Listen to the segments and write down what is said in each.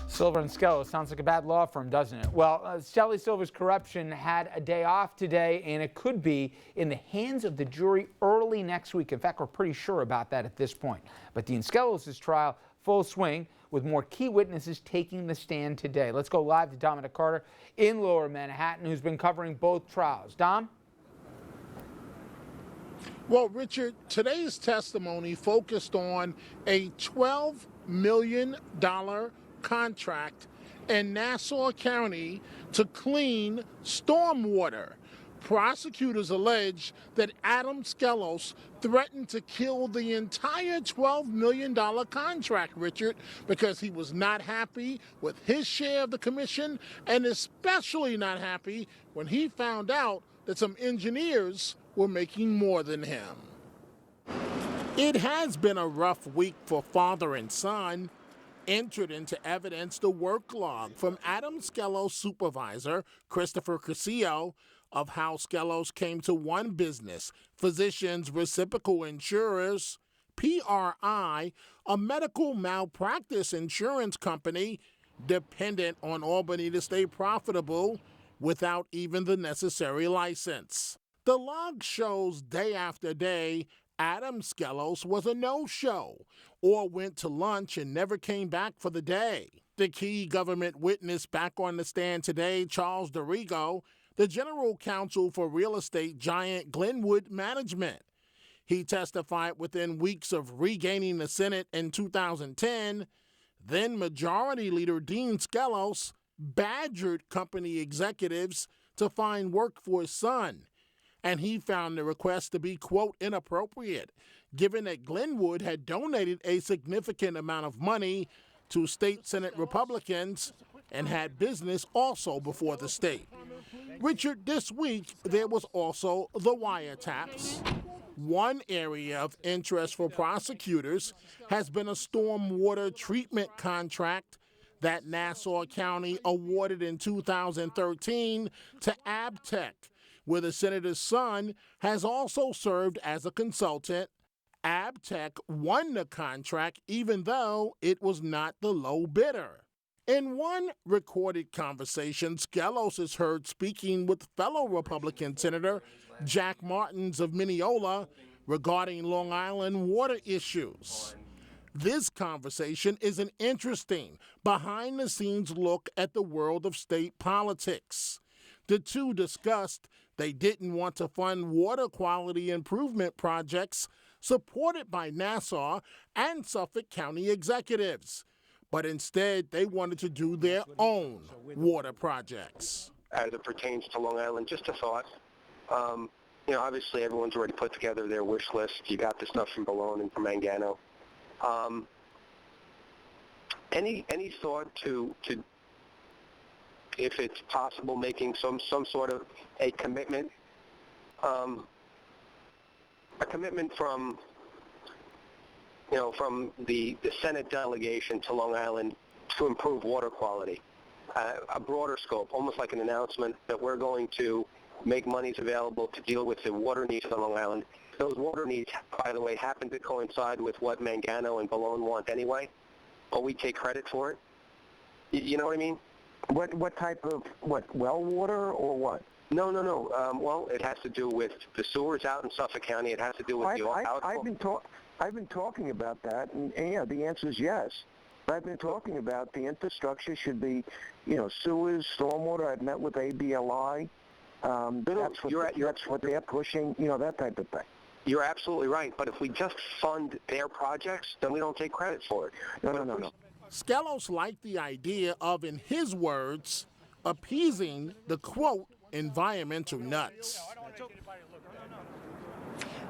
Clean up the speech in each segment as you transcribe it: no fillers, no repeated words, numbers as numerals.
Silver and Skelos sounds like a bad law firm, doesn't it? Well, Shelley Silver's corruption had a day off today, and it could be in the hands of the jury early next week. In fact, we're pretty sure about that at this point. But Dean Skelos' trial, full swing, with more key witnesses taking the stand today. Let's go live to Dominic Carter in Lower Manhattan, who's been covering both trials. Dom? Well, Richard, today's testimony focused on a $12 million contract in Nassau County to clean stormwater. Prosecutors allege that Adam Skelos threatened to kill the entire $12 million contract, Richard, because he was not happy with his share of the commission, and especially not happy when he found out that some engineers were making more than him. It has been a rough week for father and son. Entered into evidence the work log from Adam Skelos' supervisor, Christopher Curcio, of how Skelos came to one business, Physicians Reciprocal Insurers, PRI, a medical malpractice insurance company dependent on Albany to stay profitable without even the necessary license. The log shows day after day Adam Skelos was a no-show or went to lunch and never came back for the day. The key government witness back on the stand today, Charles Dorigo, the general counsel for real estate giant Glenwood Management. He testified within weeks of regaining the Senate in 2010. Then Majority Leader Dean Skelos badgered company executives to find work for his son. And he found the request to be, quote, inappropriate, given that Glenwood had donated a significant amount of money to state Senate Republicans and had business also before the state. Richard, this week there was also the wiretaps. One area of interest for prosecutors has been a stormwater treatment contract that Nassau County awarded in 2013 to Abtech, where the senator's son has also served as a consultant. Abtech won the contract even though it was not the low bidder. In one recorded conversation, Skelos is heard speaking with fellow Republican Senator Jack Martins of Mineola regarding Long Island water issues. This conversation is an interesting, behind-the-scenes look at the world of state politics. The two discussed they didn't want to fund water quality improvement projects supported by Nassau and Suffolk County executives, but instead they wanted to do their own water projects. As it pertains to Long Island, just a thought. Obviously everyone's already put together their wish list. You got the stuff from Bologna and from Mangano. Any thought to if it's possible, making some sort of a commitment from the Senate delegation to Long Island to improve water quality, a broader scope, almost like an announcement that we're going to make monies available to deal with the water needs on Long Island. Those water needs, by the way, happen to coincide with what Mangano and Bologna want anyway, but we take credit for it. You know what I mean? What type of, well water or what? No. Well, it has to do with the sewers out in Suffolk County. It has to do with I've been talking about that, and yeah, the answer is yes. I've been talking about the infrastructure should be, sewers, stormwater. I've met with ABLI. That's what they're pushing, that type of thing. You're absolutely right, but if we just fund their projects, then we don't take credit for it. No. Skelos liked the idea of, in his words, appeasing the, quote, environmental nuts.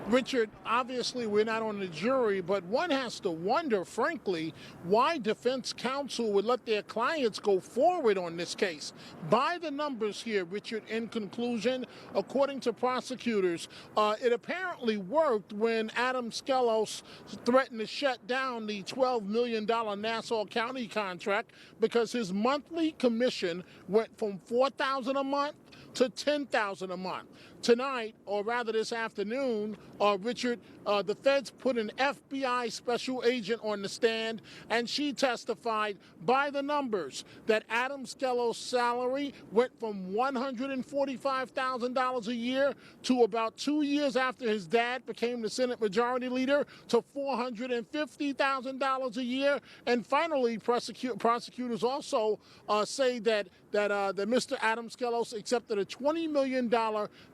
Richard, obviously we're not on the jury, but one has to wonder, frankly, why defense counsel would let their clients go forward on this case. By the numbers here, Richard, in conclusion, according to prosecutors, it apparently worked when Adam Skelos threatened to shut down the $12 million Nassau County contract because his monthly commission went from $4,000 a month to $10,000 a month. Tonight, or rather this afternoon, Richard, the feds put an FBI special agent on the stand, and she testified by the numbers that Adam Skelos' salary went from $145,000 a year to about 2 years after his dad became the Senate Majority Leader to $450,000 a year. And finally, prosecutors also say that Mr. Adam Skelos accepted a $20 million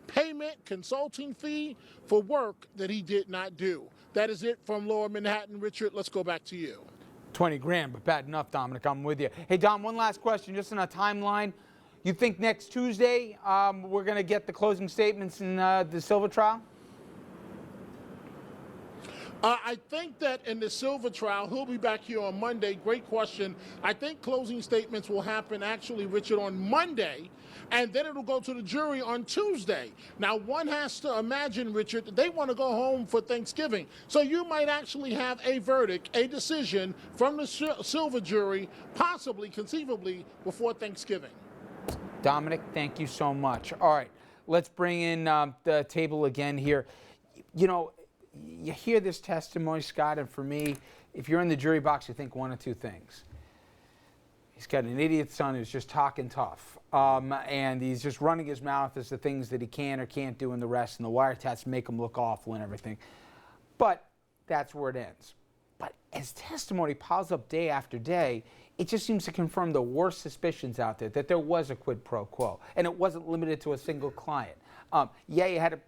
payment consulting fee for work that he did not do. That is it from Lower Manhattan. Richard, let's go back to you. 20 grand, but bad enough, Dominic. I'm with you. Hey, Dom, one last question, just on a timeline. You think next Tuesday we're going to get the closing statements in the Silva trial? I think that in the Silva trial, he'll be back here on Monday. Great question. I think closing statements will happen, actually, Richard, on Monday, and then it'll go to the jury on Tuesday. Now, one has to imagine, Richard, that they want to go home for Thanksgiving. So you might actually have a verdict, a decision from the Silva jury, possibly, conceivably, before Thanksgiving. Dominic, thank you so much. All right, let's bring in the table again here. You know, you hear this testimony, Scott, and for me, if you're in the jury box, you think one of two things. He's got an idiot son who's just talking tough, and he's just running his mouth as to things that he can or can't do, and the rest, and the wiretaps make him look awful and everything. But that's where it ends. But as testimony piles up day after day, it just seems to confirm the worst suspicions out there, that there was a quid pro quo, and it wasn't limited to a single client. Yeah, he had to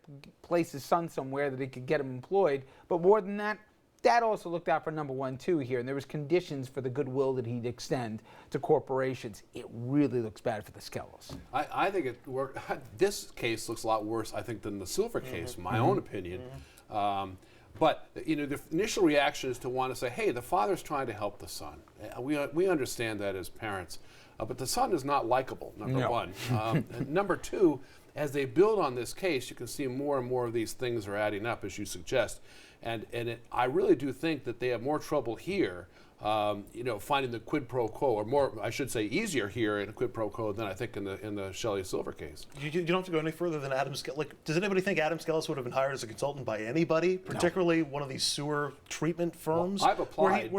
place his son somewhere that he could get him employed, but more than that, Dad also looked out for number one, too, here, and there was conditions for the goodwill that he'd extend to corporations. It really looks bad for the Skelos. I think it worked. This case looks a lot worse, I think, than the Silver case, in my own opinion. But you know, the initial reaction is to want to say, "Hey, the father's trying to help the son." We understand that as parents, but the son is not likable. Number one. And number two, as they build on this case, you can see more and more of these things are adding up, as you suggest. And I really do think that they have more trouble here, finding the quid pro quo, or more, I should say, easier here in a quid pro quo than I think in the Shelley Silver case. You don't have to go any further than Adam Skelos. Like, does anybody think Adam Skelos would have been hired as a consultant by anybody, particularly one of these sewer treatment firms? Well, I've applied.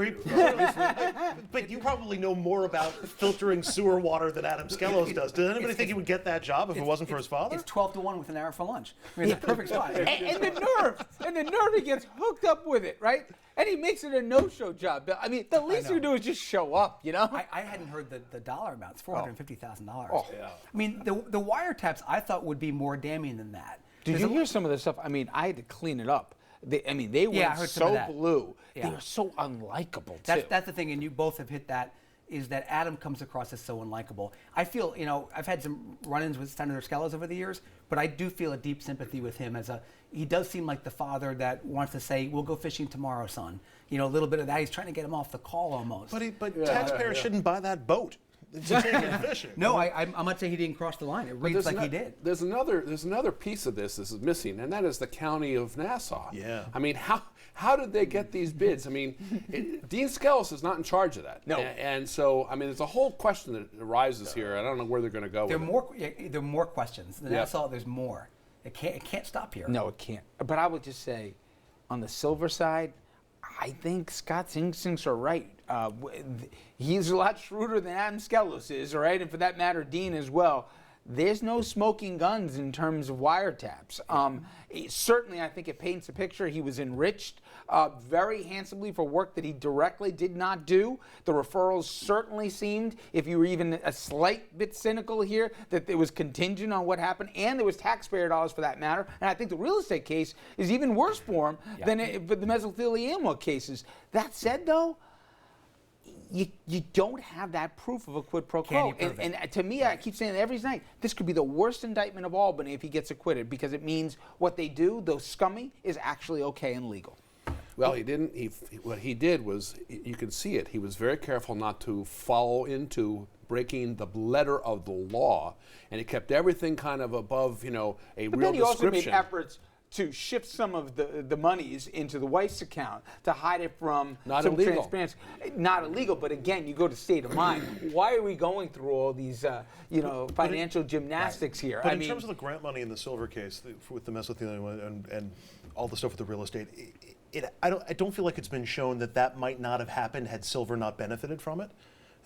But you probably know more about filtering sewer water than Adam Skelos does. Does anybody think he would get that job if it wasn't for his father? It's 12-1 with an hour for lunch. I mean, it's a perfect spot. And the nerve he gets hooked up with it, right? And he makes it a no-show job. I mean, the least you do is just show up, you know? I hadn't heard the dollar amount. It's $450,000. Oh. Yeah. I mean, the wiretaps I thought would be more damning than that. Did you hear some of the stuff? I mean, I had to clean it up. They went so blue. Yeah. They were so unlikable, too. too. That's the thing, and you both have hit that, is that Adam comes across as so unlikable. I feel, I've had some run-ins with Senator Skelos over the years, but I do feel a deep sympathy with him he does seem like the father that wants to say, "We'll go fishing tomorrow, son." A little bit of that. He's trying to get him off the call almost. But taxpayers shouldn't buy that boat to take him fishing. No, I'm not saying he didn't cross the line. It reads like he did. There's another piece of this is missing, and that is the county of Nassau. Yeah. I mean, how did they get these bids? I mean, Dean Skelos is not in charge of that. No. And so, I mean, there's a whole question that arises here. I don't know where they're going to go There with it. are more questions. The Nassau, there's more. It can't stop here. No, it can't. But I would just say, on the Silver side, I think Scott's instincts are right. He's a lot shrewder than Adam Skelos is, right? And for that matter, Dean as well. There's no smoking guns in terms of wiretaps. Certainly, I think it paints a picture. He was enriched very handsomely for work that he directly did not do. The referrals certainly seemed, if you were even a slight bit cynical here, that it was contingent on what happened, and there was taxpayer dollars for that matter. And I think the real estate case is even worse for him than the mesothelioma cases. That said, though, you don't have that proof of a quid pro quo. And to me, I keep saying it every night, this could be the worst indictment of Albany if he gets acquitted, because it means what they do, though scummy, is actually okay and legal. Well, he didn't. What he did was, you can see it, he was very careful not to follow into breaking the letter of the law, and he kept everything kind of above, a real description. But then he also made efforts to shift some of the monies into the wife's account to hide it from Not some illegal. transparency. Not illegal, but again, you go to state of mind. Why are we going through all these, financial gymnastics here? But in terms of the grant money in the Silver case, with the mesothelioma and all the stuff with the real estate, I don't feel like it's been shown that might not have happened had Silver not benefited from it.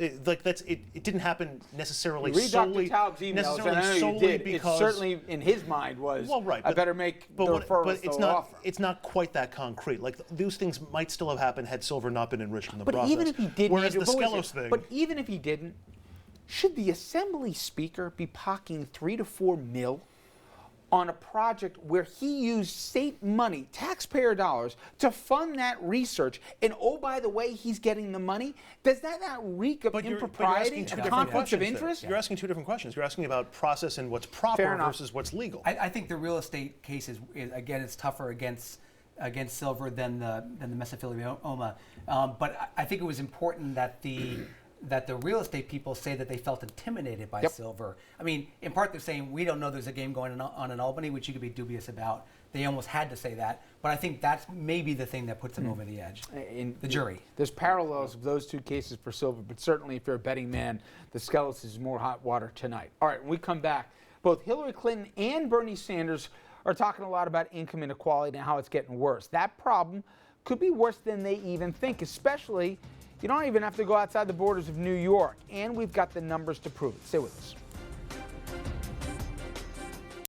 It didn't happen necessarily Read solely, Dr. Taub's emails, and I know you solely did. because It certainly in his mind was, well, right, I better make the referral but to it's the not law firm. it's not quite that concrete. Like those things might still have happened had Silver not been enriched in the But process. even if he didn't, whereas Andrew, the what was Skelos it? thing, But even if he didn't, should the Assembly Speaker be pocketing $3 to $4 million on a project where he used state money, taxpayer dollars, to fund that research? And oh, by the way, he's getting the money. Does that not reek of but you're impropriety asking two and different conflicts of questions there. interest? You're asking two different questions. You're asking about process and what's proper Fair enough. versus what's legal. I think the real estate case is again, it's tougher against Silver than the mesothelioma. But I think it was important that the real estate people say that they felt intimidated by Silver. I mean, in part they're saying we don't know there's a game going on in Albany, which you could be dubious about. They almost had to say that, but I think that's maybe the thing that puts them over the edge. The jury. There's parallels of those two cases for Silver, but certainly if you're a betting man, the Skelos is more hot water tonight. All right, when we come back, both Hillary Clinton and Bernie Sanders are talking a lot about income inequality and how it's getting worse. That problem could be worse than they even think, especially you don't even have to go outside the borders of New York, and we've got the numbers to prove it. Stay with us.